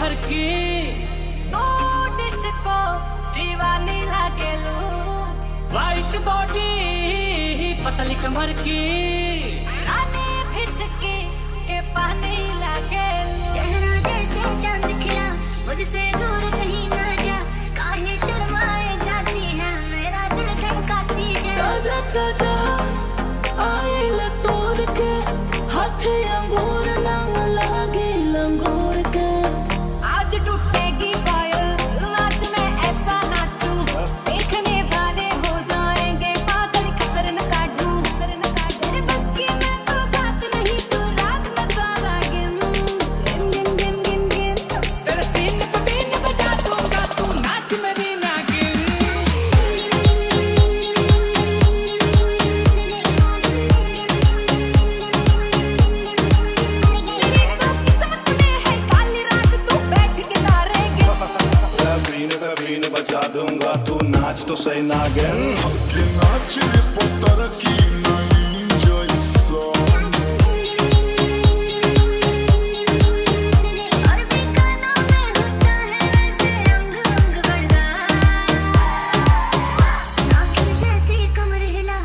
घर की डिस्को दीवानी लागेलू, वाइट बॉडी पतली कमर की रानी फिसकी के पानी लागेलू। चेहरा जैसे चांद खिला, मुझसे दूर कहीं ना जा, काहे शर्माए जाती है, मेरा दिल धड़काती जा। ताजा ताजा आइल तोड़ के, हाथ अंगूर नंग लागे लंगूर के। आज टूटेगी पायल, नाच में ऐसा नाचूं, देखने वाले हो जाएंगे पागल, कसर न काटूं। तेरे बस की मैं तो बात नहीं, तू रात में तारा गिन गिन गिन गिन गिन। तेरे सीन पे बीन बजा दूंगा, तू नाच मेरी नागिन। तेरी तो किस्मत में है काली रात, तू बैठ के तारे गिन। बीन बजा दूंगा, तू नाच तो सही नागिन। Que nace de botar aqui na Índia e só. और भी कानों में होता है वैसे रंग रंग बड़ा, नागिन जैसी कमर हिला।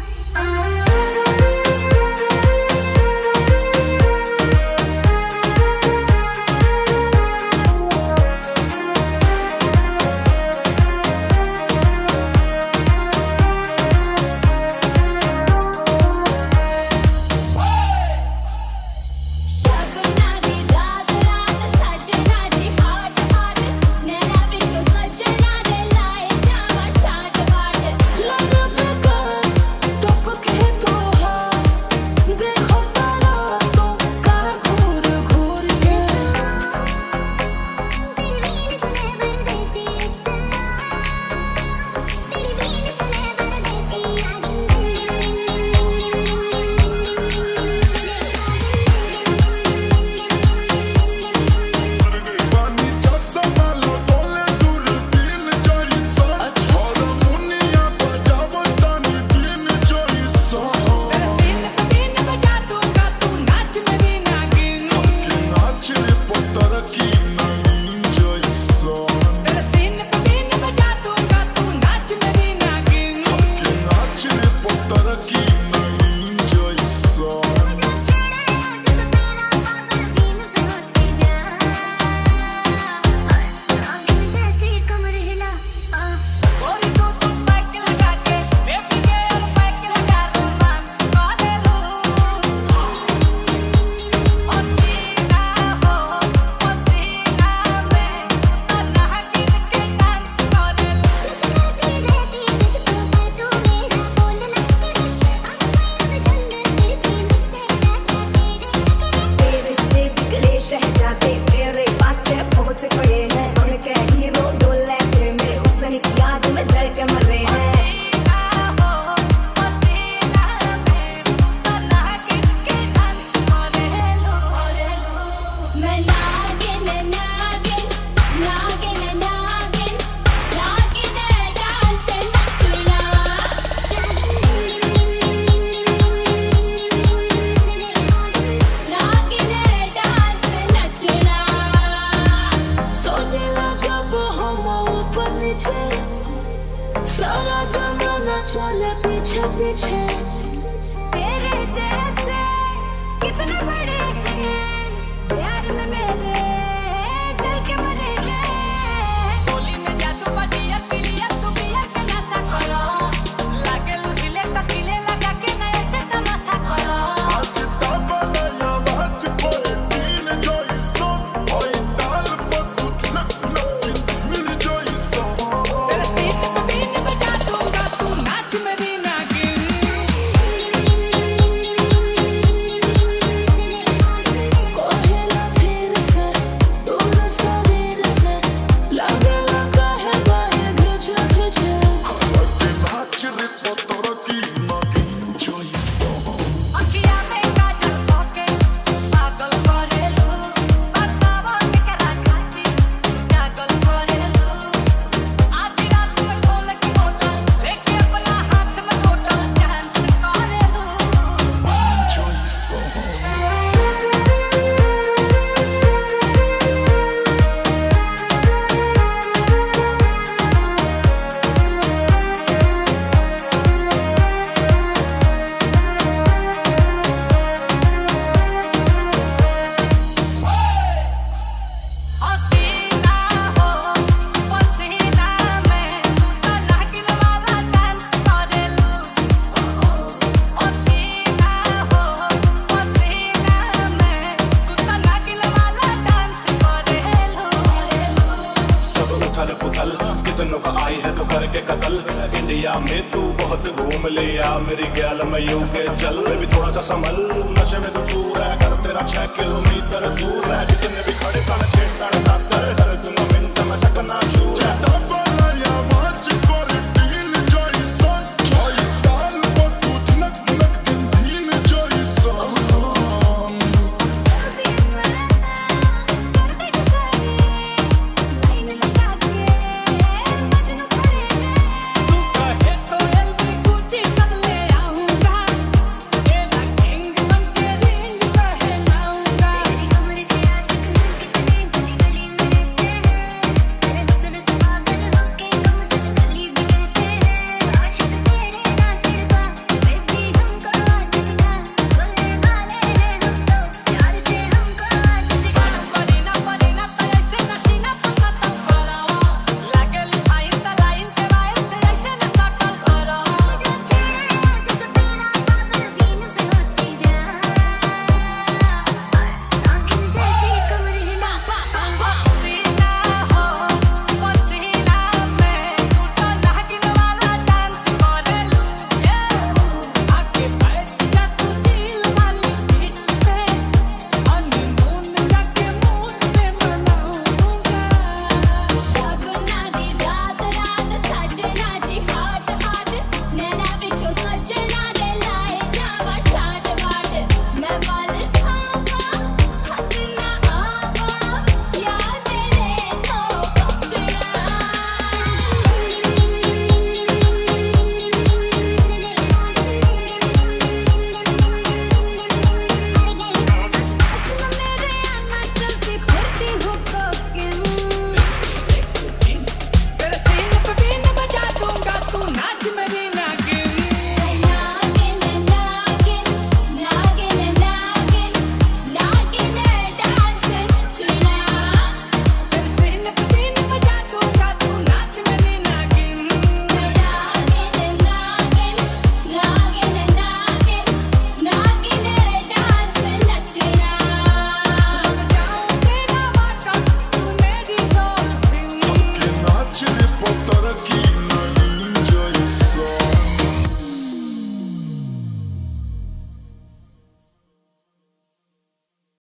ले आ मेरी गैल मैं यूं के चल भी थोड़ा सा संभल नशे में तू चूर है कर तेरा 6 किलोमीटर दूर है जितने भी खड़े